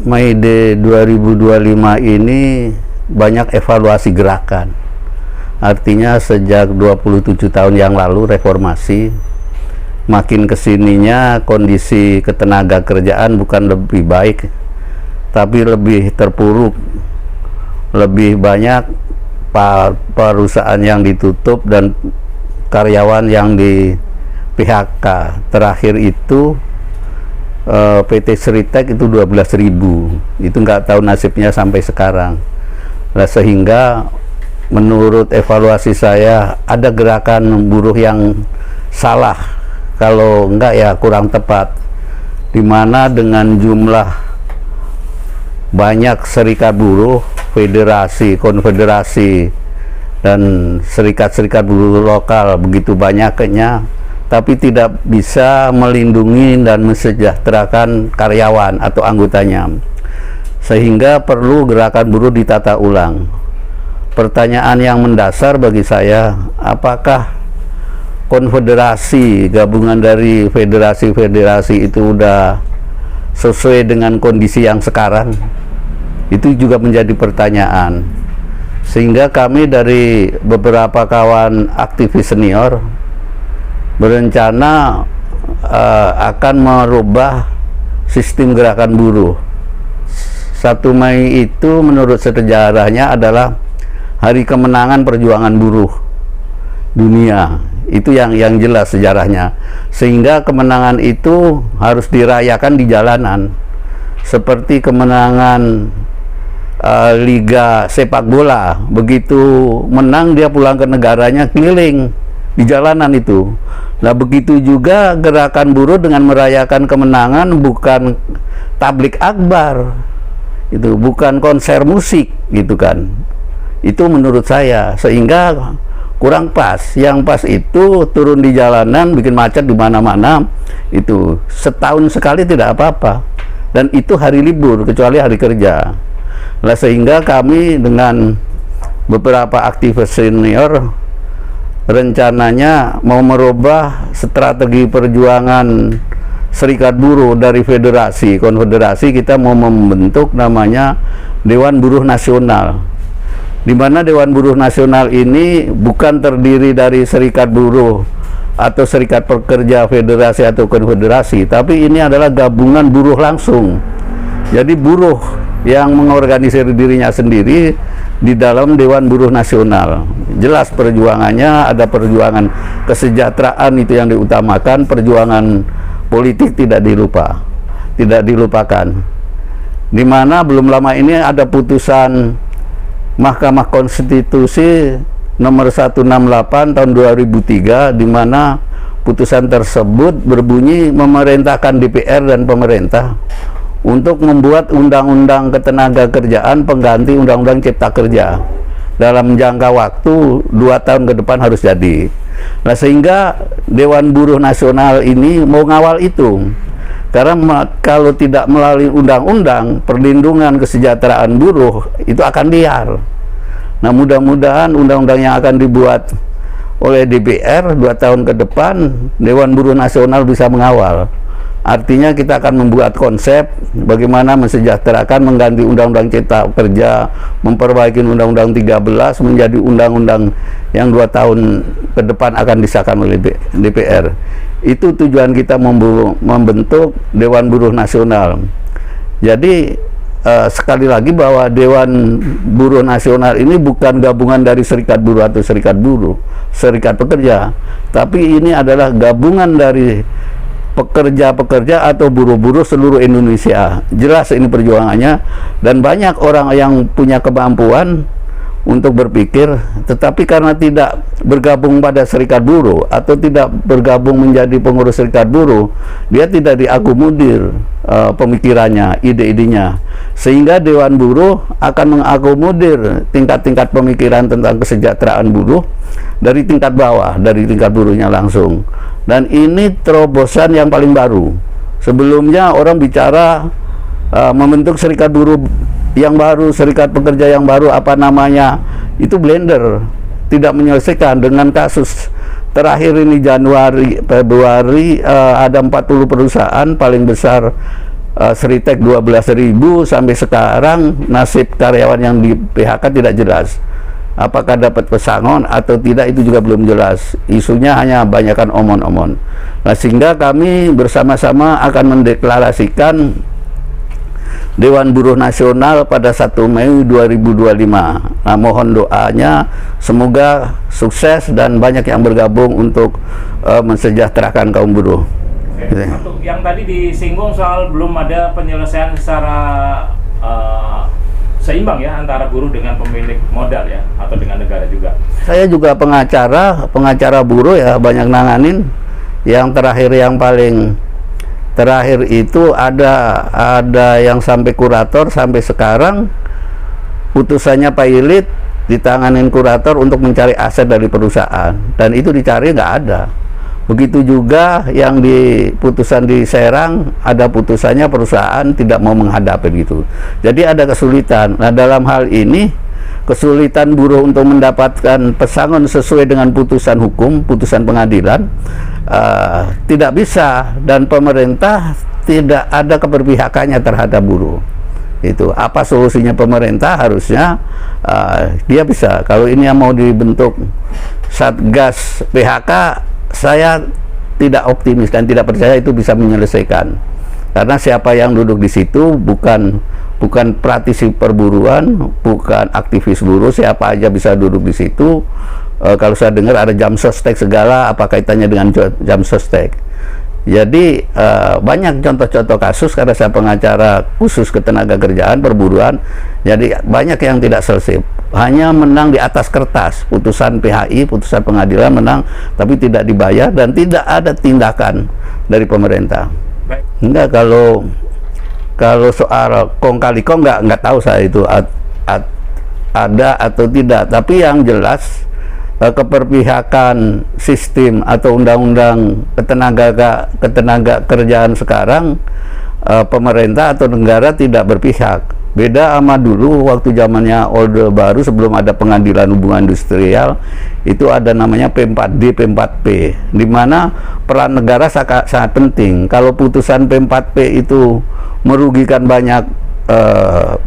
May Day 2025 ini banyak evaluasi gerakan. Artinya sejak 27 tahun yang lalu reformasi, makin kesininya kondisi ketenaga kerjaan bukan lebih baik, tapi lebih terpuruk. Lebih banyak perusahaan yang ditutup dan karyawan yang di PHK. Terakhir itu PT Sritek itu 12.000. Itu nggak tahu nasibnya sampai sekarang. Nah, sehingga menurut evaluasi saya ada gerakan buruh yang salah, kalau enggak ya kurang tepat, dimana dengan jumlah banyak serikat buruh, federasi, konfederasi, dan serikat-serikat buruh lokal begitu banyaknya, tapi tidak bisa melindungi dan mensejahterakan karyawan atau anggotanya, sehingga perlu gerakan buruh ditata ulang. Pertanyaan yang mendasar bagi saya, apakah konfederasi, gabungan dari federasi-federasi itu udah sesuai dengan kondisi yang sekarang? Itu juga menjadi pertanyaan. Sehingga kami dari beberapa kawan aktivis senior berencana akan merubah sistem gerakan buruh. 1 Mei itu menurut sejarahnya adalah hari kemenangan perjuangan buruh dunia. Itu yang jelas sejarahnya. Sehingga kemenangan itu harus dirayakan di jalanan. Seperti kemenangan Liga sepak bola, begitu menang dia pulang ke negaranya keliling di jalanan itu. Nah, begitu juga gerakan buruh dengan merayakan kemenangan, bukan tablik akbar, itu bukan konser musik gitu kan. Itu menurut saya, sehingga kurang pas. Yang pas itu turun di jalanan, bikin macet di mana-mana. Itu setahun sekali tidak apa-apa, dan itu hari libur kecuali hari kerja. Nah, sehingga kami dengan beberapa aktivis senior rencananya mau merubah strategi perjuangan serikat buruh dari federasi, konfederasi. Kita mau membentuk namanya Dewan Buruh Nasional, di mana Dewan Buruh Nasional ini bukan terdiri dari serikat buruh atau serikat pekerja, federasi atau konfederasi, tapi ini adalah gabungan buruh langsung. Jadi buruh yang mengorganisir dirinya sendiri di dalam Dewan Buruh Nasional. Jelas perjuangannya, ada perjuangan kesejahteraan itu yang diutamakan, perjuangan politik tidak dilupakan. Di mana belum lama ini ada putusan Mahkamah Konstitusi nomor 168 tahun 2003, di mana putusan tersebut berbunyi memerintahkan DPR dan pemerintah untuk membuat undang-undang ketenaga kerjaan pengganti undang-undang cipta kerja dalam jangka waktu 2 tahun ke depan harus jadi. Nah, sehingga Dewan Buruh Nasional ini mau ngawal itu, karena kalau tidak melalui undang-undang perlindungan kesejahteraan buruh itu akan liar. Nah, mudah-mudahan undang-undang yang akan dibuat oleh DPR 2 tahun ke depan, Dewan Buruh Nasional bisa mengawal. Artinya kita akan membuat konsep bagaimana mensejahterakan, mengganti Undang-Undang Cipta Kerja, memperbaiki Undang-Undang 13 menjadi undang-undang yang 2 tahun ke depan akan disahkan oleh DPR. Itu tujuan kita membentuk Dewan Buruh Nasional. Jadi sekali lagi bahwa Dewan Buruh Nasional ini bukan gabungan dari serikat buruh atau serikat buruh, serikat pekerja, tapi ini adalah gabungan dari pekerja-pekerja atau buruh-buruh seluruh Indonesia. Jelas ini perjuangannya, dan banyak orang yang punya kemampuan untuk berpikir, tetapi karena tidak bergabung pada serikat buruh atau tidak bergabung menjadi pengurus serikat buruh, dia tidak diakomodir pemikirannya, ide-idenya, sehingga Dewan Buruh akan mengakomodir tingkat-tingkat pemikiran tentang kesejahteraan buruh dari tingkat bawah, dari tingkat buruhnya langsung. Dan ini terobosan yang paling baru. Sebelumnya orang bicara membentuk serikat buruh yang baru, serikat pekerja yang baru, apa namanya, itu blender, tidak menyelesaikan. Dengan kasus terakhir ini Januari, Februari, ada 40 perusahaan paling besar Seritek 12.000 sampai sekarang nasib karyawan yang di PHK tidak jelas. Apakah dapat pesangon atau tidak itu juga belum jelas. Isunya hanya banyakkan omon-omon. Nah, sehingga kami bersama-sama akan mendeklarasikan Dewan Buruh Nasional pada 1 Mei 2025. Nah, mohon doanya semoga sukses dan banyak yang bergabung untuk mensejahterakan kaum buruh. Oke. Untuk yang tadi disinggung soal belum ada penyelesaian secara seimbang ya antara buruh dengan pemilik modal ya, atau dengan negara juga. Saya juga pengacara buruh ya, banyak nanganin. Yang terakhir, yang paling terakhir itu ada yang sampai kurator, sampai sekarang putusannya Pak Ilit ditanganin kurator untuk mencari aset dari perusahaan, dan itu dicari nggak ada. Begitu juga yang di putusan di Serang, ada putusannya perusahaan tidak mau menghadapi gitu. Jadi ada kesulitan. Nah, dalam hal ini kesulitan buruh untuk mendapatkan pesangon sesuai dengan putusan hukum, putusan pengadilan, tidak bisa, dan pemerintah tidak ada keberpihakannya terhadap buruh. Itu apa solusinya pemerintah? Harusnya dia bisa, kalau ini yang mau dibentuk Satgas PHK, saya tidak optimis dan tidak percaya itu bisa menyelesaikan, karena siapa yang duduk di situ bukan praktisi perburuan, bukan aktivis buruh, siapa aja bisa duduk di situ. Kalau saya dengar ada jam sostek segala, apa kaitannya dengan jam sostek? Jadi banyak contoh-contoh kasus, karena saya pengacara khusus ketenaga kerjaan perburuan, jadi banyak yang tidak selesai, hanya menang di atas kertas, putusan PHI, putusan pengadilan menang, tapi tidak dibayar dan tidak ada tindakan dari pemerintah. Enggak, kalau soal kong kali kong nggak tahu saya itu ada atau tidak, tapi yang jelas keberpihakan sistem atau undang-undang ketenaga kerjaan sekarang, pemerintah atau negara tidak berpihak. Beda sama dulu waktu zamannya Orde Baru, sebelum ada pengadilan hubungan industrial, itu ada namanya P4D, P4P, di mana peran negara sangat penting. Kalau putusan P4P itu merugikan banyak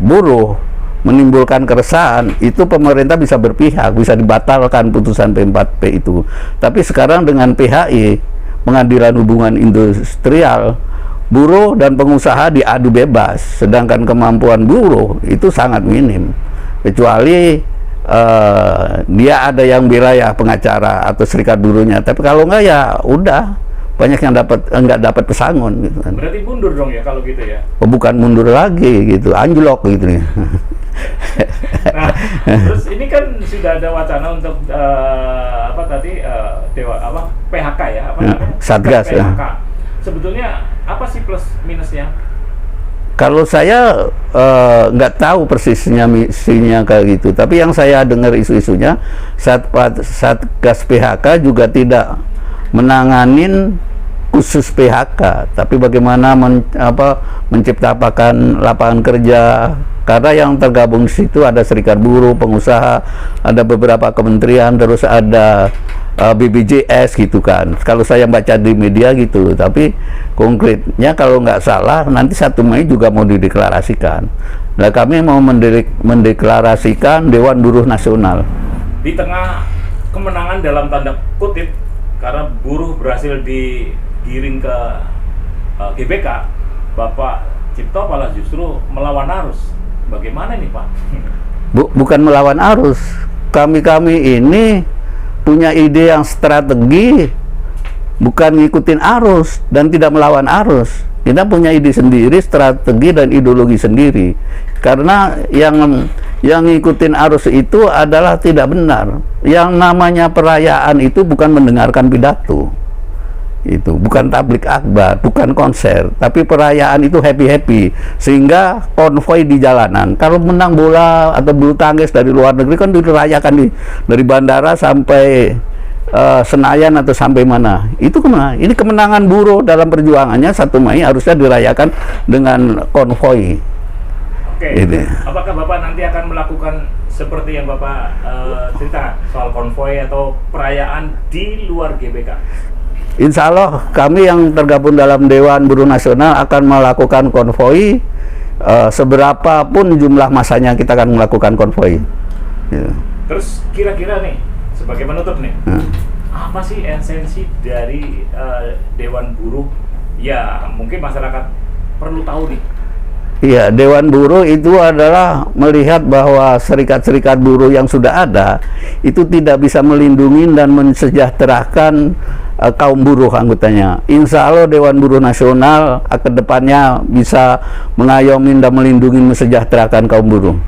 buruh, menimbulkan keresahan, itu pemerintah bisa berpihak, bisa dibatalkan putusan P4P itu. Tapi sekarang dengan PHI, pengadilan hubungan industrial, buruh dan pengusaha diadu bebas, sedangkan kemampuan buruh itu sangat minim, kecuali dia ada yang wilayah pengacara atau serikat buruhnya. Tapi kalau enggak, ya udah, banyak yang nggak dapat pesangon gitu kan. Berarti mundur dong ya kalau gitu ya? Bukan mundur lagi gitu, anjlok gitu nih. Nah, terus ini kan sudah ada wacana untuk PHK ya, Satgas PHK. Ya. Sebetulnya apa sih plus minusnya? Kalau saya nggak tahu persisnya misinya kayak gitu, tapi yang saya dengar isu-isunya, Satgas PHK juga tidak menanganin khusus PHK, tapi bagaimana menciptakan lapangan kerja, karena yang tergabung di situ ada serikat buruh, pengusaha, ada beberapa kementerian, terus ada BPJS gitu kan. Kalau saya baca di media gitu, tapi konkretnya kalau nggak salah nanti 1 Mei juga mau dideklarasikan. Nah, kami mau mendeklarasikan Dewan Buruh Nasional. Di tengah kemenangan dalam tanda kutip, karena buruh berhasil digiring ke GBK, Bapak Cipto malah justru melawan arus. Bagaimana nih Pak? Bukan melawan arus. Kami ini punya ide yang strategi, bukan ngikutin arus dan tidak melawan arus. Kita punya ide sendiri, strategi dan ideologi sendiri. Karena yang ngikutin arus itu adalah tidak benar. Yang namanya perayaan itu bukan mendengarkan pidato, itu bukan tablik akbar, bukan konser, tapi perayaan itu happy, sehingga konvoy di jalanan. Kalau menang bola atau bulu tangkis dari luar negeri kan dirayakan dari bandara sampai Senayan atau sampai mana. Itu kemana? Ini kemenangan buruh dalam perjuangannya 1 Mei harusnya dirayakan dengan konvoy. Oke. Gitu. Apakah Bapak nanti akan melakukan seperti yang Bapak cerita soal konvoy atau perayaan di luar GBK? Insya Allah kami yang tergabung dalam Dewan Buruh Nasional akan melakukan konvoi, seberapapun jumlah masanya kita akan melakukan konvoi. Ya. Terus kira-kira nih, sebagai penutup nih, apa sih esensi dari Dewan Buruh? Ya mungkin masyarakat perlu tahu nih. Iya, Dewan Buruh itu adalah melihat bahwa serikat-serikat buruh yang sudah ada itu tidak bisa melindungi dan mensejahterakan kaum buruh anggotanya. Insya Allah Dewan Buruh Nasional ke depannya bisa mengayomi dan melindungi mensejahterakan kaum buruh.